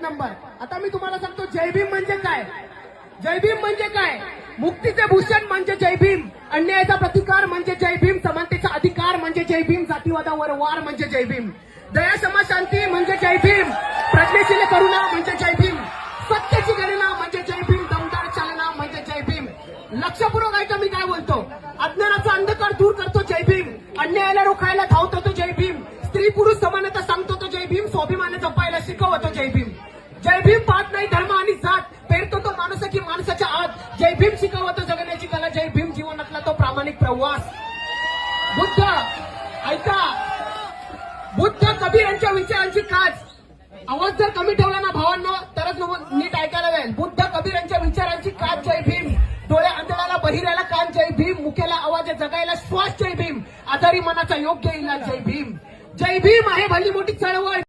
Number. आता मी तुम्हाला सांगतो जय भीम म्हणजे काय. जय भीम म्हणजे काय. मुक्तीचे भूषण म्हणजे जय भीम, अन्यायाचा प्रतिकार म्हणजे जय भीम, समानतेचा अधिकार म्हणजे जय भीम, जातीवादावर वार म्हणजे जय भीम, दया क्षमा शांती म्हणजे जय भीम, प्रज्ञेशील करुणा म्हणजे जय भीम, सत्याची गणना म्हणजे जय भीम, दमदार चालना म्हणजे जय भीम. लक्षपूर्वक ऐका मी काय बोलतो. अज्ञानाचा अंधकार दूर करतो जय भीम, अन्यायाला रोखायला धावतो तो जय भीम, स्त्री पुरुष समानता सांगतो तो जय भीम, स्वाभिमान जपायला शिकवतो जय भीम. जय भीम पाहत नाही धर्म आणि जात, पेरतो तो माणूस की माणसाच्या आत, जय भीम शिकवतो जगण्याची कला, जय भीम जीवनातला तो प्रामाणिक प्रवास. बुद्ध ऐका, बुद्ध कबीर यांच्या विचारांची काज. आवाज जर कमी ठेवला ना भावांनो तरच नीट ऐकायला जाईल. बुद्ध कबीर यांच्या विचारांची काज जय भीम, डोळे आंधळ्याला बहिऱ्याला कान जय भीम, मुख्याला आवाज जगायला श्वास जय भीम, आजारी मनाचा योग्य इलाज जय भीम. जय भीम आहे भली मोठी चळवळ.